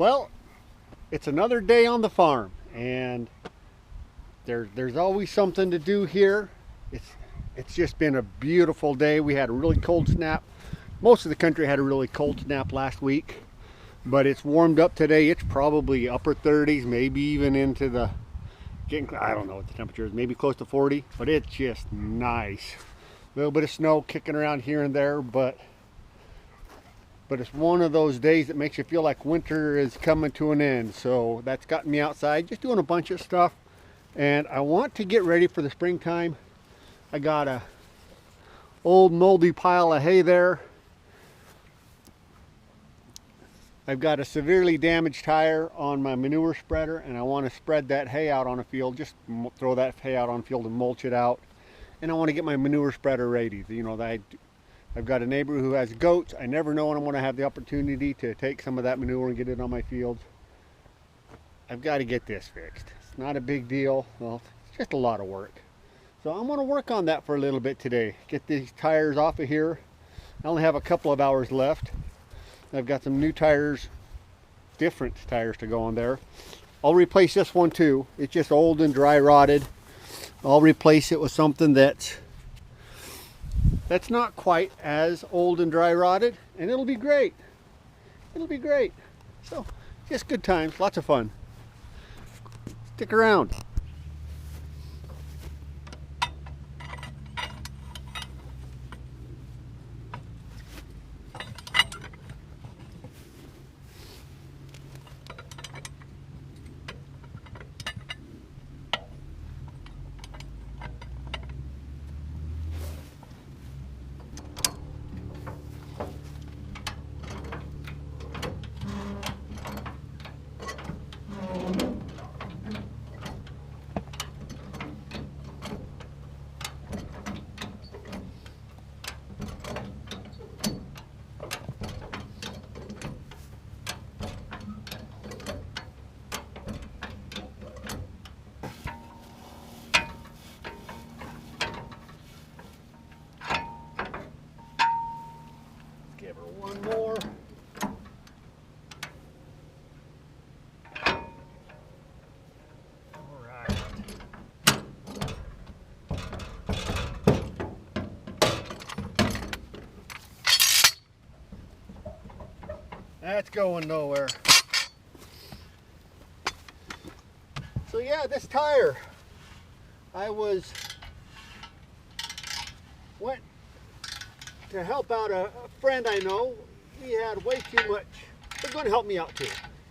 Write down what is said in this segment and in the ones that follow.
Well, it's another day on the farm, and there's always something to do here. It's just been a beautiful day. We had a really cold snap. Most of the country had a really cold snap last week, but it's warmed up today. It's probably upper 30s, maybe even into the I don't know what the temperature is, maybe close to 40, but it's just nice. A little bit of snow kicking around here and there, but it's one of those days that makes you feel like winter is coming to an end. So that's gotten me outside, just doing a bunch of stuff. And I want to get ready for the springtime. I got a old moldy pile of hay there. I've got a severely damaged tire on my manure spreader, and I want to spread that hay out on a field. Just throw that hay out on a field and mulch it out. And I want to get my manure spreader ready. You know, I've got a neighbor who has goats. I never know when I'm going to have the opportunity to take some of that manure and get it on my fields. I've got to get this fixed. It's not a big deal. Well, it's just a lot of work. So I'm going to work on that for a little bit today. Get these tires off of here. I only have a couple of hours left. I've got some new tires, different tires to go on there. I'll replace this one too. It's just old and dry rotted. I'll replace it with something that's not quite as old and dry rotted, and it'll be great. It'll be great. So just good times, lots of fun. Stick around. Give her one more. All right. That's going nowhere. So yeah, this tire, went to help out a friend I know. He had way too much. He's going to help me out too.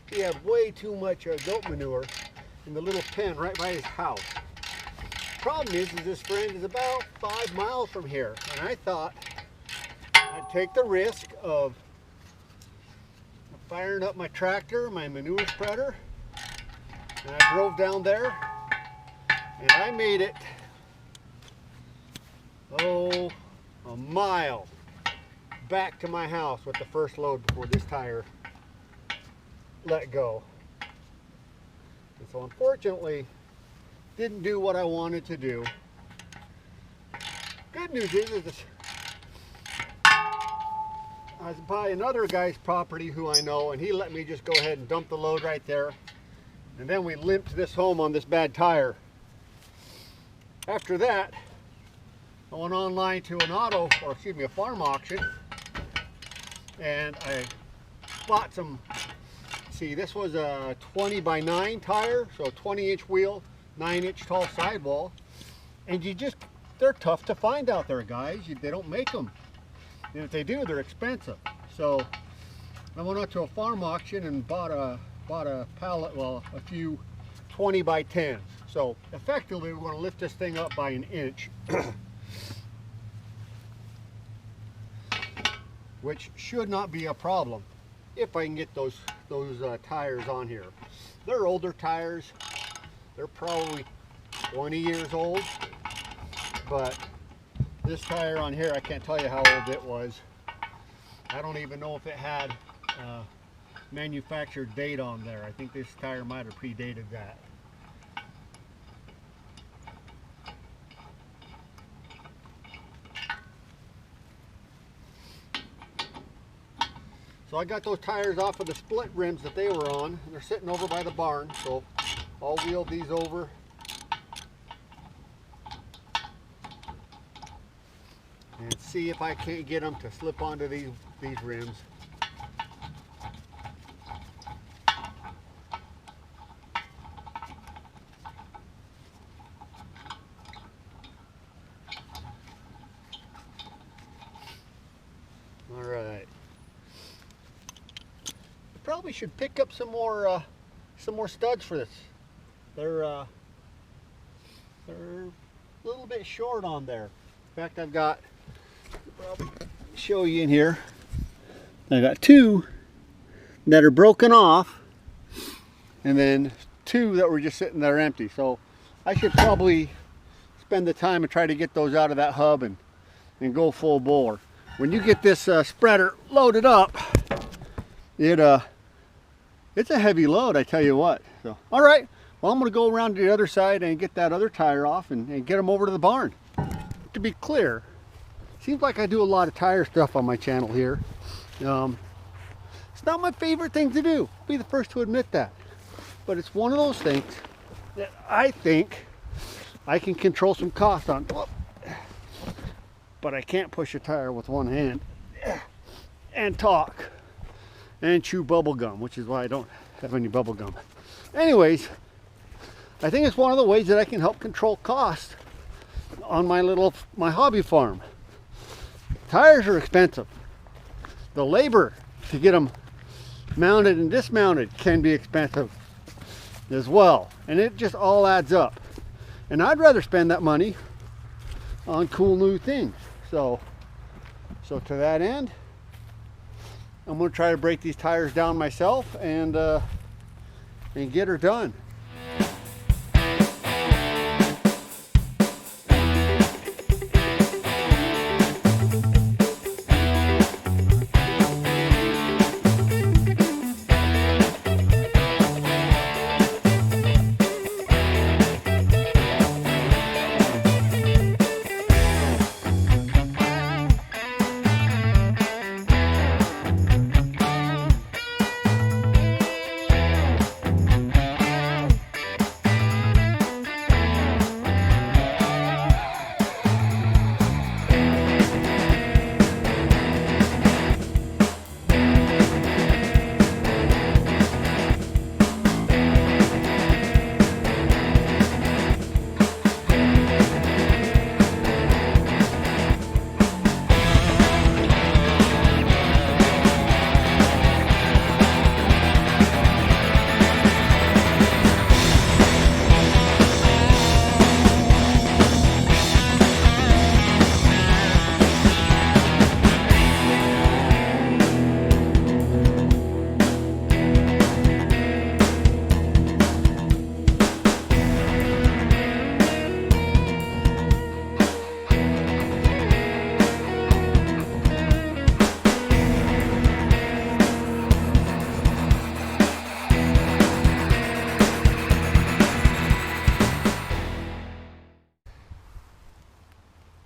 He had way too much goat manure in the little pen right by his house. Problem is this friend is about 5 miles from here, and I thought I'd take the risk of firing up my tractor, my manure spreader, and I drove down there, and I made it, a mile back to my house with the first load before this tire let go. And so unfortunately, didn't do what I wanted to do. Good news is I was by another guy's property who I know, and he let me just go ahead and dump the load right there. And then we limped this home on this bad tire. After that, I went online to a farm auction, and I bought some, see, this was a 20 by 9 tire, so a 20-inch wheel, 9-inch tall sidewall, and they're tough to find out there, guys. They don't make them, and if they do, they're expensive. So I went out to a farm auction and bought a pallet, well, a few 20 by 10s. So effectively, we're going to lift this thing up by an inch. Which should not be a problem if I can get those tires on here. They're older tires. They're probably 20 years old, but this tire on here, I can't tell you how old it was. I don't even know if it had manufactured date on there. I think this tire might have predated that. So I got those tires off of the split rims that they were on, and they're sitting over by the barn, so I'll wheel these over. And see if I can't get them to slip onto these rims. All right. Probably should pick up some more studs for this. They're a little bit short on there. In fact, I've got, probably show you in here, I got 2 that are broken off, and then 2 that were just sitting there empty. So I should probably spend the time and try to get those out of that hub and go full bore. When you get this spreader loaded up, it's a heavy load, I tell you what. So, all right, well, I'm going to go around to the other side and get that other tire off and get them over to the barn. To be clear, seems like I do a lot of tire stuff on my channel here. It's not my favorite thing to do. I'll be the first to admit that. But it's one of those things that I think I can control some cost on. But I can't push a tire with one hand and talk and chew bubble gum, which is why I don't have any bubble gum. Anyways, I think it's one of the ways that I can help control cost on my hobby farm. Tires are expensive. The labor to get them mounted and dismounted can be expensive as well, and it just all adds up. And I'd rather spend that money on cool new things. So to that end, I'm going to try to break these tires down myself and get her done.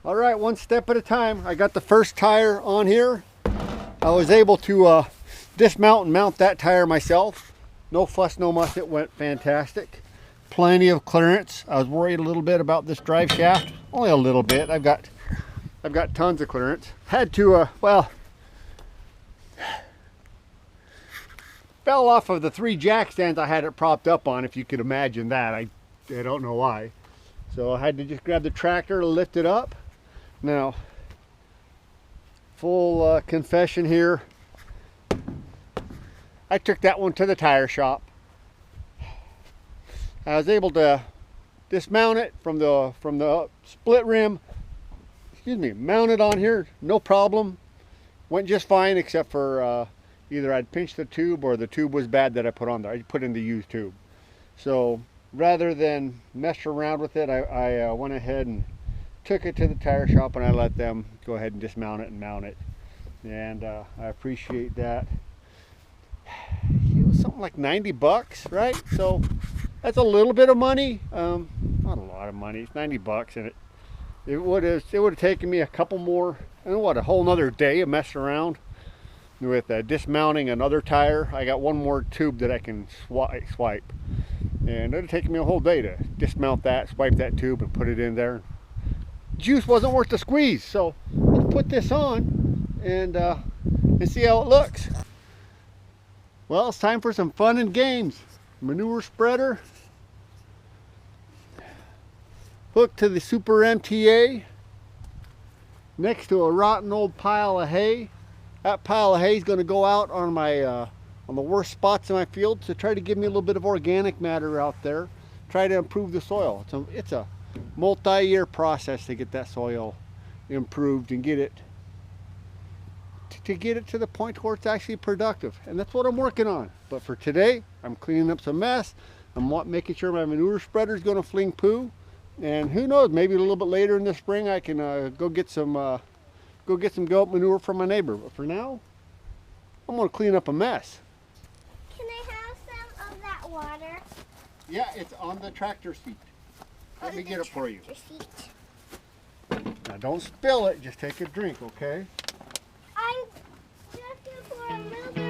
All right, one step at a time. I got the first tire on here. I was able to dismount and mount that tire myself. No fuss, no muss, it went fantastic. Plenty of clearance. I was worried a little bit about this drive shaft. Only a little bit. I've got tons of clearance. Had to, well, fell off of the 3 jack stands I had it propped up on, if you could imagine that. I don't know why. So I had to just grab the tractor, lift it up. Now, full confession here, I took that one to the tire shop. I was able to dismount it from the split rim, mount it on here, no problem. Went just fine, except for either I'd pinched the tube or the tube was bad that I put on there. I put in the used tube. So rather than mess around with it, I went ahead and took it to the tire shop, and I let them go ahead and dismount it and mount it. And I appreciate that. It was something like 90 bucks, right? So that's a little bit of money. Not a lot of money. It's 90 bucks, and it would have taken me a couple more, a whole nother day of messing around. with dismounting another tire. I got one more tube that I can swipe, and it'll take me a whole day to dismount that, swipe that tube, and put it in there. Juice wasn't worth the squeeze, so let's put this on and see how it looks. Well, it's time for some fun and games. Manure spreader hooked to the Super MTA next to a rotten old pile of hay. That pile of hay is going to go out on my on the worst spots in my field to try to give me a little bit of organic matter out there, try to improve the soil. It's a multi-year process to get that soil improved and get it to the point where it's actually productive, and that's what I'm working on. But for today, I'm cleaning up some mess. I'm making sure my manure spreader is going to fling poo, and who knows, maybe a little bit later in the spring I can go get some goat manure from my neighbor. But for now, I'm going to clean up a mess. Can I have some of that water? Yeah, it's on the tractor seat. Let me get it for you. Now don't spill it, just take a drink, okay? I'm just here for a little bit.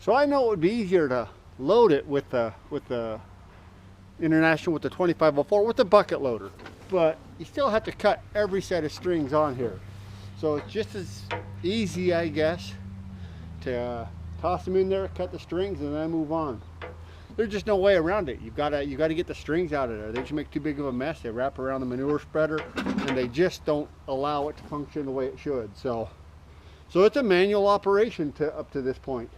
So I know it would be easier to load it with the International, with the 2504, with the bucket loader, but you still have to cut every set of strings on here. So it's just as easy, I guess, to toss them in there, cut the strings, and then move on. There's just no way around it. You gotta get the strings out of there. They just make too big of a mess. They wrap around the manure spreader, and they just don't allow it to function the way it should. So it's a manual operation up to this point.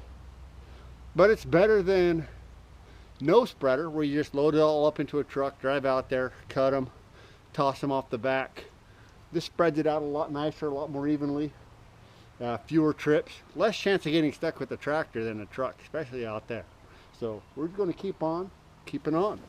But it's better than no spreader, where you just load it all up into a truck, drive out there, cut them, toss them off the back. This spreads it out a lot nicer, a lot more evenly. Fewer trips, less chance of getting stuck with the tractor than a truck, especially out there. So we're going to keep on keeping on.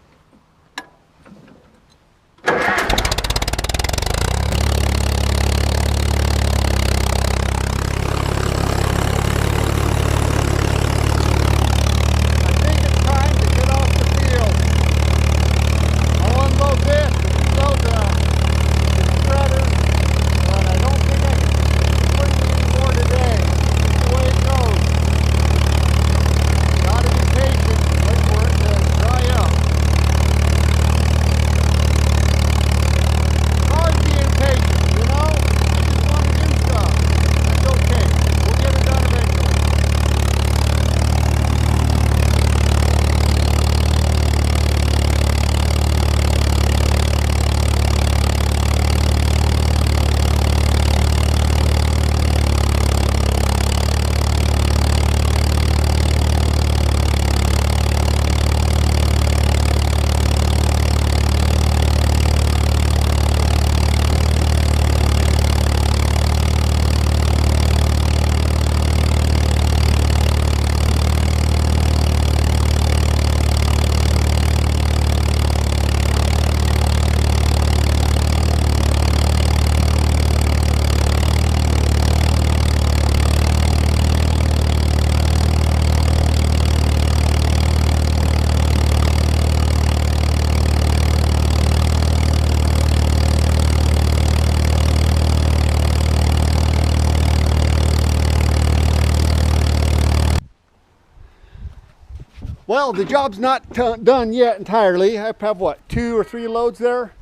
Well, the job's not done yet entirely. I have what, 2 or 3 loads there?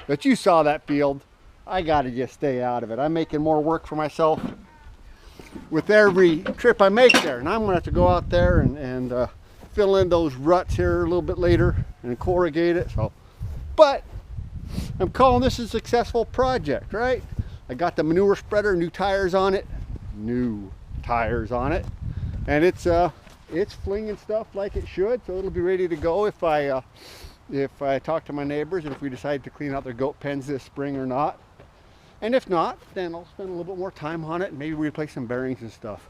But you saw that field. I gotta just stay out of it. I'm making more work for myself with every trip I make there. And I'm gonna have to go out there and fill in those ruts here a little bit later and corrugate it. So, but I'm calling this a successful project, right? I got the manure spreader, new tires on it. And it's flinging stuff like it should, so it'll be ready to go if I talk to my neighbors and if we decide to clean out their goat pens this spring or not. And if not, then I'll spend a little bit more time on it and maybe replace some bearings and stuff.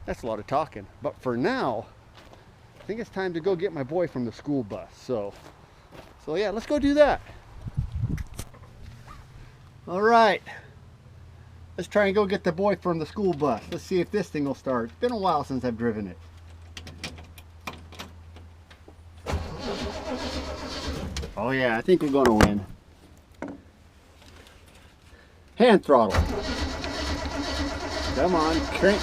That's a lot of talking, but for now, I think it's time to go get my boy from the school bus. So yeah, let's go do that. All right. Let's try and go get the boy from the school bus. Let's see if this thing will start. It's been a while since I've driven it. Oh yeah, I think we're going to win. Hand throttle. Come on, crank.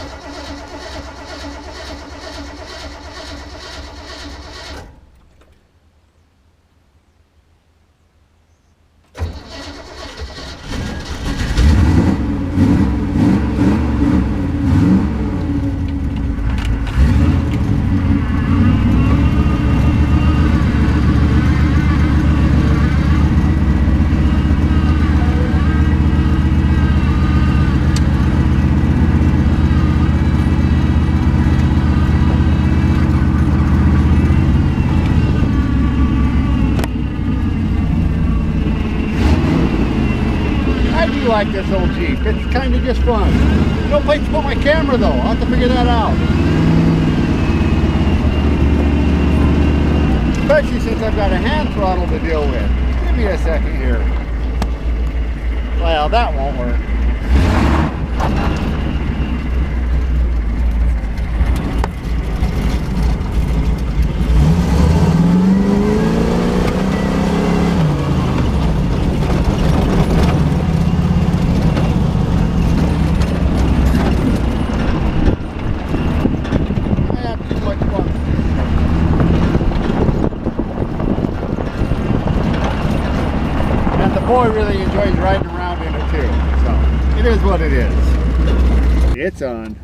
Like this old Jeep. It's kind of just fun. No place to put my camera though. I'll have to figure that out. Especially since I've got a hand throttle to deal with. Give me a second here. Well, that won't work. Boy really enjoys riding around in it too, so it is what it is. It's on.